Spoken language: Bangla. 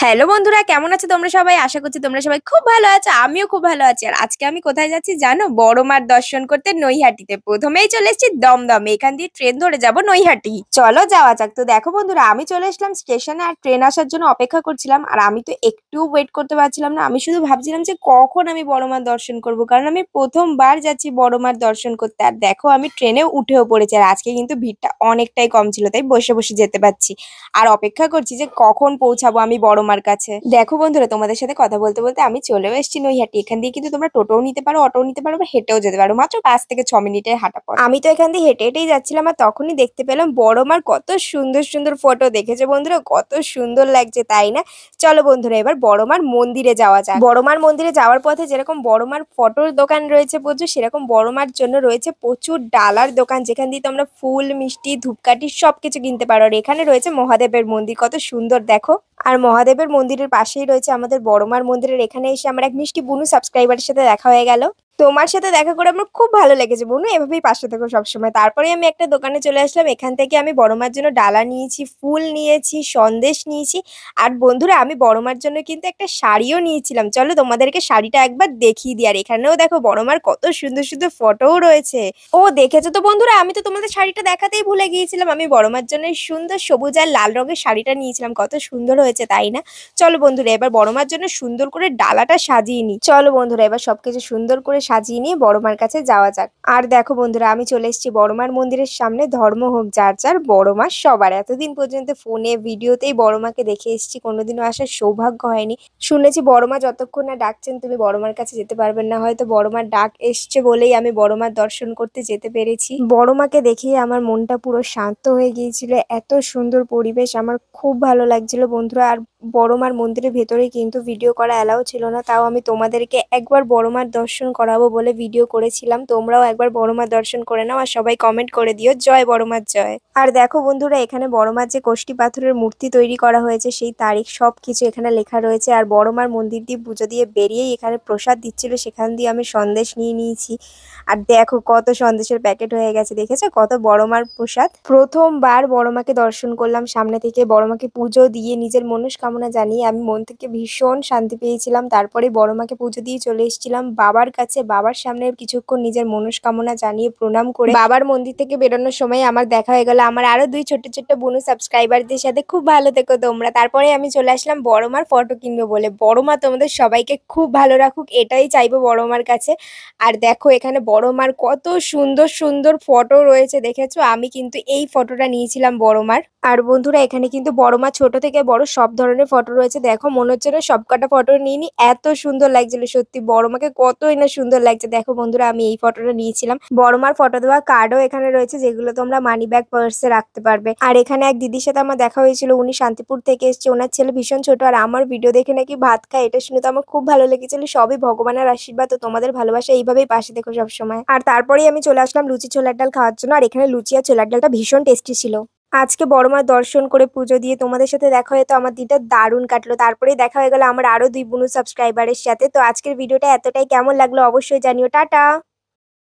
হ্যালো বন্ধুরা, কেমন আছো তোমরা সবাই? আশা করছি তোমরা সবাই খুব ভালো আছো। আমিও খুব ভালো আছি। আর আজকে আমি কোথায় যাচ্ছি জানো? বড় মার দর্শন করতে নৈহাটিতে। প্রথমেই চলে এসেছি দমদমে। এখান দিয়ে ট্রেন ধরে যাব নৈহাটি। চলো যাওয়া যাক। তো দেখো বন্ধুরা, আমি চলে এসলাম স্টেশনে আর ট্রেন আসার জন্য অপেক্ষা করছিলাম। আর আমি তো একটু ওয়েট করতে পারছিলাম না। আমি শুধু ভাবছিলাম যে কখন আমি বড় মার দর্শন করব, কারণ আমি প্রথমবার যাচ্ছি বড় মার দর্শন করতে। আর দেখো, আমি ট্রেনেও উঠেও পড়েছি। আর আজকে কিন্তু ভিড়টা অনেকটাই কম ছিল, তাই বসে বসে যেতে পারছি। আর অপেক্ষা করছি যে কখন পৌঁছাবো আমি বড় মার কাছে। দেখো বন্ধুরা, তোমাদের সাথে কথা বলতে বলতে আমি চলেও এসেছি নৈহাটি। এখান দিয়ে কিন্তু তোমরা টোটোও নিতে পারো, অটোও নিতে পারো, বা হেঁটেও যেতে পারো। মাত্র 5 থেকে 6 মিনিটের হাঁটা পথ। আমি তো এখান দিয়ে হেঁটে হেঁটেই যাচ্ছিলাম, আর তখনই দেখতে পেলাম বড় মার কত সুন্দর সুন্দর ফটো। দেখেছো বন্ধুরা, কত সুন্দর লাগছে, তাই না? চলো বন্ধুরা, এবার বড় মার মন্দিরে যাওয়া যাক। বড় মার মন্দিরে যাওয়ার পথে যেরকম বড় মার ফটোর দোকান রয়েছে প্রচুর, সেরকম বড় মার জন্য রয়েছে প্রচুর ডালার দোকান, যেখান দিয়ে তোমরা ফুল, মিষ্টি, ধূপকাঠি সবকিছু কিনতে পারো। আর এখানে রয়েছে মহাদেবের মন্দির, কত সুন্দর দেখো। আর মহাদেবের মন্দিরের পাশেই রয়েছে আমাদের বড়মার মন্দিরের। এখানে এসে আমার এক মিষ্টি বুনু সাবস্ক্রাইবারের সাথে দেখা হয়ে গেল। তোমার সাথে দেখা করে আমার খুব ভালো লেগেছে বুনু, এভাবেই পাশে থেকো সবসময়। তারপরে আমি একটা দোকানে চলে আসলাম। এখান থেকে আমি বড়মার জন্য ডালা নিয়েছি, ফুল নিয়েছি, সন্দেশ নিয়েছি। আর বন্ধুরা, আমি বড়মার জন্য কিন্তু একটা শাড়িও নিয়েছিলাম। চলো তোমাদেরকে শাড়িটা একবার দেখিয়ে দিই। আর এখানেও দেখো বড়মার কত সুন্দর সুন্দর ফটোও রয়েছে। ও দেখেছো তো বন্ধুরা, আমি তো তোমাদের শাড়িটা দেখাতেই ভুলে গিয়েছিলাম। আমি বড়মার জন্য এই সুন্দর সবুজ আর লাল রঙের শাড়িটা নিয়েছিলাম। কত সুন্দর হয়েছে, তাই না? চলো বন্ধুরা, এবার বড়মার জন্য সুন্দর করে ডালাটা সাজিয়ে নিই। চলো বন্ধুরা, এবার সবকিছু সুন্দর করে সাজিয়ে নিয়ে বড়মার কাছে যাওয়া যাক। আর দেখো বন্ধুরা, আমি চলে এসেছি বড়মার মন্দিরের সামনে। ধর্ম হোক যার যার, বড়মা সবার। এতদিন পর্যন্ত ফোনে ভিডিওতেই বড়মাকে দেখে এসেছি, কোনোদিনও আসার সৌভাগ্য হয়নি। শুনেছি বড়মা যতক্ষণ না ডাকছেন তুমি বড়মার কাছে যেতে পারবেন না। হয়তো বড়মার ডাক এসছে বলেই আমি বড়মার দর্শন করতে যেতে পেরেছি। বড়মাকে দেখে আমার মনটা পুরো শান্ত হয়ে গিয়েছিল। এত সুন্দর পরিবেশ, আমার খুব ভালো লাগছিল বন্ধুরা। আর বড়মার মন্দিরের ভেতরে কিন্তু ভিডিও করা অ্যালাউ ছিল না, তাও আমি তোমাদেরকে একবার বড়মার দর্শন করাবো বলে ভিডিও করেছিলাম। তোমরাও একবার বড়মার দর্শন করে নাও, আর সবাই কমেন্ট করে দিও জয় বড়মার জয়। আর দেখো বন্ধুরা, এখানে বড়মার যে কোষ্ঠী পাথরের মূর্তি তৈরি করা হয়েছে, সেই তারিখ সবকিছু এখানে লেখা রয়েছে। আর বড়মার মন্দির দিয়ে পুজো দিয়ে বেরিয়েই এখানে প্রসাদ দিচ্ছিল, সেখান দিয়ে আমি সন্দেশ নিয়ে নিয়েছি। আর দেখো কত সন্দেশের প্যাকেট হয়ে গেছে, দেখেছো কত বড়মার প্রসাদ। প্রথমবার বড়মাকে দর্শন করলাম সামনে থেকে। বড়মাকে পুজো দিয়ে নিজের মনস্কামনা জানিয়ে আমি মন থেকে ভীষণ শান্তি পেয়েছিলাম। তারপরে বড়মাকে পুজো দিয়ে চলে এসেছিলাম বাবার কাছে। বাবার সামনে কিছুক্ষণ নিজের মনস্কামনা জানিয়ে প্রণাম করে বাবার মন্দির থেকে বেরোনোর সময় আমার দেখা হয়ে গেল আমার আরো দুই ছোট্ট ছোট্ট বোনু সাবস্ক্রাইবারদের সাথে। খুব ভালো থেকো তোমরা। তারপরে আমি চলে আসলাম বড়মার ফটো কিনবো বলে। বড়মা তোমাদের সবাইকে খুব ভালো রাখুক, এটাই চাইবো বড়মার কাছে। আর দেখো এখানে বড়মার কত সুন্দর সুন্দর ফটো রয়েছে, দেখেছো? আমি কিন্তু এই ফটোটা নিয়েছিলাম বড়মার। আর বন্ধুরা, এখানে কিন্তু বড়মা ছোট থেকে বড় সব ধরনের ফটো রয়েছে। দেখো মনে হচ্ছে না সবকটা ফটো নিয়ে নি, এত সুন্দর লাগছিল সত্যি। বড়মাকে কতই না সুন্দর লাগছে। দেখো বন্ধুরা, আমি এই ফটোটা নিয়েছিলাম। বড়মার ফটো দেওয়া কার্ডও এখানে রয়েছে, যেগুলো তোমরা মানি ব্যাগ, পার্সে রাখতে পারবে। আর এখানে এক দিদির সাথে আমার দেখা হয়েছিল, উনি শান্তিপুর থেকে এসেছে। ওনার ছেলে ভীষণ ছোট, আর আমার ভিডিও দেখে নাকি ভাত খায়। এটা শুনে তো আমার খুব ভালো লেগেছিল। সবই ভগবানের আশীর্বাদ। তো তোমাদের ভালোবাসা এইভাবেই পাশে দেখো সবসময়। আর তারপরেই আমি চলে আসলাম লুচি ছোলার ডাল খাওয়ার জন্য। আর এখানে লুচি আর ছোলার ডালটা ভীষণ টেস্টি ছিল। আজকে বড়মার দর্শন করে পুজো দিয়ে তোমাদের সাথে দেখা হয়ে তো আমার দিনটা দারুণ কাটলো। তারপরেই দেখা হয়ে গেল আমার আরো দুই বুনু সাবস্ক্রাইবারের সাথে। তো আজকের ভিডিওটা এতটাই, কেমন লাগলো অবশ্যই জানিও। টাটা।